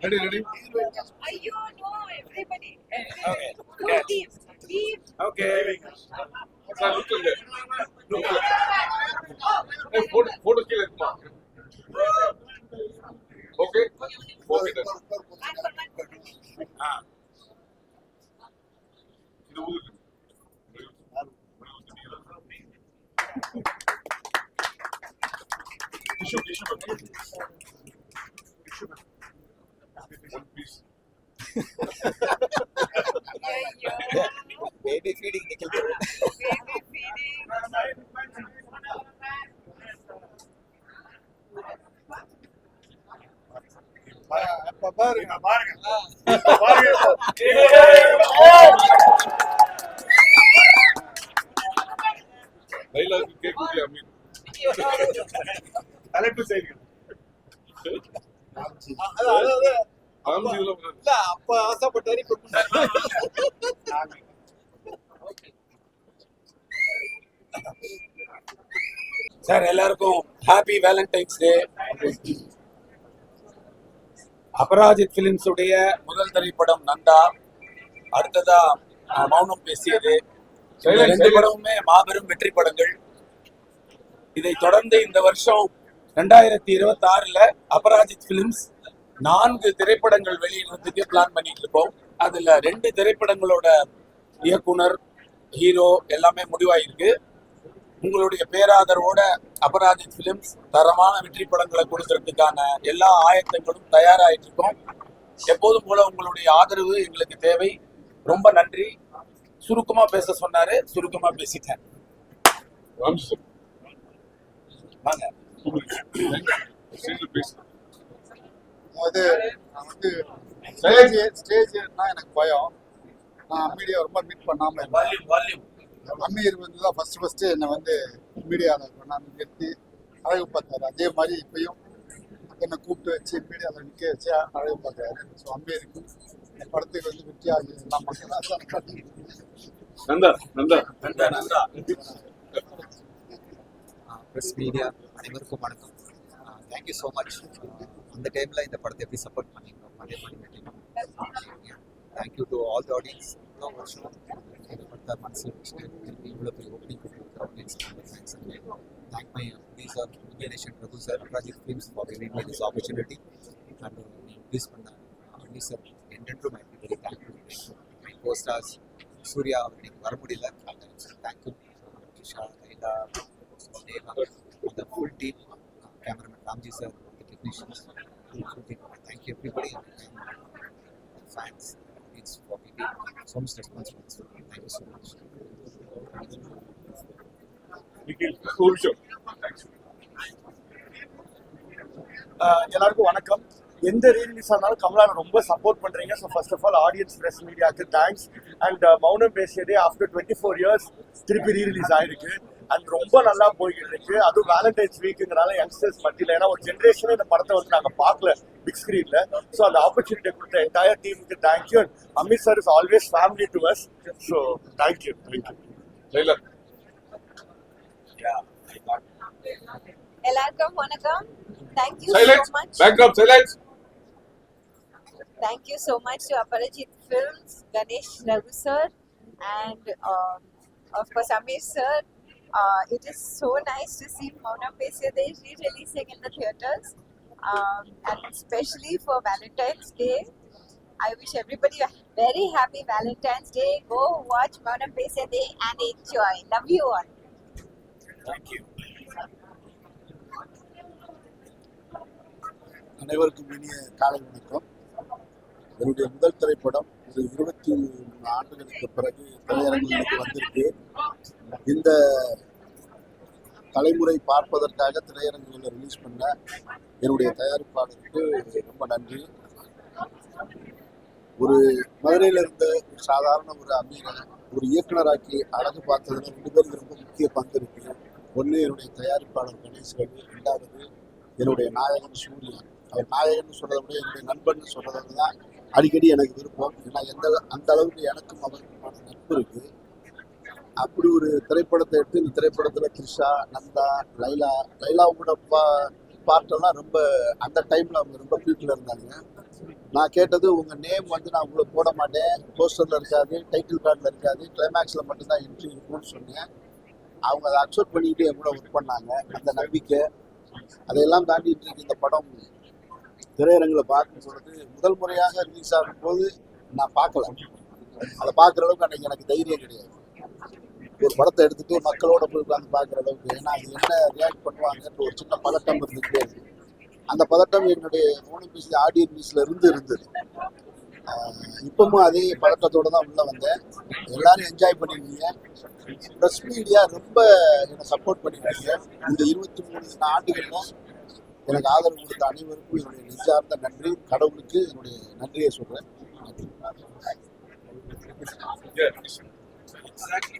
Ready, ready? You know everybody. Okay. Full team. Okay. Sir, look at that. Look at that. Hey, photo kill it, ma. Okay? Okay, done. Ah. இது ஊருக்கு. One piece. Baby feeding Nikhil. Baby feeding. பாருங்க lilac cake குட்டி அமீன். தலைப்பு செய்யுங்க. ஆம்ஜில இல்ல அப்ப ஆசைப்பட்டாரு இப்ப sir எல்லாருக்கும் ஹாப்பி வேலண்டைன்ஸ் டே. அபராஜித் பிலிம்ஸ் உடைய முதல் திரைப்படம் நந்தா, அடுத்ததா மௌனம் பேசியது. இந்த ரெண்டு படமுமே மாபெரும் வெற்றி படங்கள். இதை தொடர்ந்து இந்த வருஷம் 2026 அபராஜித் பிலிம்ஸ் 4 திரைப்படங்கள் வெளியிடுறதுக்கு பிளான் பண்ணிட்டு இருக்கோம். அதுல 2 திரைப்படங்களோட இயக்குனர், ஹீரோ எல்லாமே முடிவாயிருக்கு. உங்களுடைய பேராதரவோட அபராஜித் பிலிம்ஸ் தரமான வெற்றி படங்களை கொடுக்கறதுக்கான எல்லா ஆயத்தங்களும் தயாராகிட்டு இருக்கோம். எப்போதும் போல உங்களுடைய ஆதரவு எங்களுக்கு தேவை. ரொம்ப நன்றி. சுருக்கமா பேச சொன்னாரு, சுருக்கமா பேசிட்டேன். வாங்க. அது ஸ்டேஜ்னா எனக்கு பயம். நான் மீடியா ரொம்ப மீட் பண்ணாம வால்யூம் அமீர் தான் ஃபர்ஸ்ட் என்னை மீடியாவில் கொண்டாந்து நிறுத்தி அழகு பார்த்தாரு. அதே மாதிரி இப்பயும் என்னை கூப்பிட்டு வச்சு மீடியாவில் நிற்க வச்சு அழகு பார்க்குறாரு. ஸோ அமீருக்கு இந்த படத்துக்கு வெற்றியாகி எல்லாம் மக்கள் நந்தா ப்ரெஸ் மீடியா அனைவருக்கும் வணக்கம். Thank you so much. அந்த டைமில் இந்த படத்தை எப்படி சப்போர்ட் பண்ணியிருந்தோம் அதே மாதிரி thank you to all the audience. இவ்வளோ வருஷம் இந்த படத்தை மனசில் வச்சுட்டு இவ்வளோ பெரிய ஓப்பனிங் கொடுத்துருக்க audience thanks. Thank my sir, விஜயநேஷன் Prabhu sir, Aparajith films for giving me this opportunity. And increase பண்ண அண்ணி சார் என்றென்றும் I very thank you. My co stars Suriya அவர் நீங்கள் வர முடியல, thank you. Kisha, Laila, Deva, the full team, cameraman Ramji sir, the technicians, thank you everybody, fans, it's for being so much responsible. Thank you so much. எல்லாருக்கும் வணக்கம். எந்த ரீரிலீஸ் ஆனாலும் கமலாவை ரொம்ப சப்போர்ட் பண்றீங்க. So first of all audience, press மீடியாவுக்கு thanks. And Mounam Pesiyadhe after 24 years திருப்பி rerelease ஆயிருக்கு. And ரொம்ப நல்லா போய்கிட்டு இருக்கு. அதுவும் வேலண்டைன்ஸ் வீக்குங்கிறனால யங்ஸ்டர்ஸ் மத்தியில், ஏன்னா ஒரு ஜென்ரேஷனே இந்த படத்தை நாங்கள் பார்க்கல பிக் ஸ்க்ரீன்ல. ஸோ அந்த ஆப்பர்ச்சுனிட்டி கொடுத்த என்டையர் டீமுக்கு thank you. And Amit sir is always family to us. So thank you. Laila எல்லாருக்கும் வணக்கம். Thank you silence. so much. Backdrop silence. Thank you so much to Aparajit Films, Ganesh Raghu sir, and of course Amir sir. It is so nice to see Maunam Pesiyade re-releasing in the theatres, and especially for Valentine's Day. I wish everybody a very happy Valentine's Day. Go watch Maunam Pesiyade and enjoy. Love you all. Thank you. அனைவருக்கும் இனிய காலை வணக்கம். என்னுடைய முதல் திரைப்படம் ஒரு 23 ஆண்டுகளுக்கு பிறகு திரையரங்குகளுக்கு வந்திருக்கு. இந்த தலைமுறை பார்ப்பதற்காக திரையரங்குகளில் ரிலீஸ் பண்ண என்னுடைய தயாரிப்பாளருக்கு ரொம்ப நன்றி. ஒரு மதுரையில் இருந்த ஒரு சாதாரண ஒரு அமீரை ஒரு இயக்குனராக்கி அழகு பார்த்ததுல 2 பேருக்கு ரொம்ப முக்கிய பங்கு இருக்கு. ஒன்று என்னுடைய தயாரிப்பாளர் கணேஷ் ரவி, 2வது என்னுடைய நாயகன் சூர்யா. அவர் நாயகன் சொல்றதை விட என்னுடைய நண்பன் சொல்றதை தான் அடிக்கடி எனக்கு விருப்பம். ஏன்னா அந்த அளவுக்கு எனக்கும் அவருக்குமான நட்பு இருக்கு. அப்படி ஒரு திரைப்படத்தை எடுத்து இந்த திரைப்படத்துல த்ரிஷா, நந்தா, லைலாவோட பார்ட்டெல்லாம் ரொம்ப அந்த டைமில் அவங்க ரொம்ப பீக்கில் இருந்தாங்க. நான் கேட்டது உங்கள் நேம் வந்து நான் உங்களுக்கு போட மாட்டேன், போஸ்டரில் இருக்காது, டைட்டில் கார்டில் இருக்காது, கிளைமேக்ஸில் மட்டும்தான் என்ட்ரி இருக்கும்னு சொன்னேன். அவங்க அதை அக்செப்ட் பண்ணிக்கிட்டு என் கூட ஒர்க் பண்ணாங்க. அந்த நம்பிக்கை அதையெல்லாம் தாண்டி இன்றைக்கு இந்த படம் திரையரங்கில் பார்க்கும் பொழுது முதல் முறையாக ரிலீஸ் ஆகும்போது நான் பார்க்கல. அதை பார்க்குற அளவுக்கு அன்றைக்கி எனக்கு தைரியம் கிடையாது. ஒரு படத்தை எடுத்துட்டு மக்களோட போய் உட்காந்து பார்க்குற அளவுக்கு, ஏன்னா அது என்ன ரியாக்ட் பண்ணுவாங்கன்ற ஒரு சின்ன பதட்டம் இருந்துகிட்டே இருக்கு. அந்த பதட்டம் என்னுடைய மௌனம் பேசிய ஆடியோ ரிலீஸ்ல இருந்தது. இப்பவும் அதே பதட்டத்தோட தான் உள்ள வந்தேன். எல்லாரும் என்ஜாய் பண்ணிருக்கீங்க. ப்ரெஸ் மீடியா ரொம்ப என்னை சப்போர்ட் பண்ணிருக்கீங்க. இந்த 23 ஆண்டுகள்ல எனக்கு ஆதரவு கொடுத்த அனைவருக்கும் என்னுடைய நெஞ்சார்ந்த நன்றி. கடவுளுக்கு என்னுடைய நன்றியை சொல்றேன். நன்றி. Yeah. Exactly.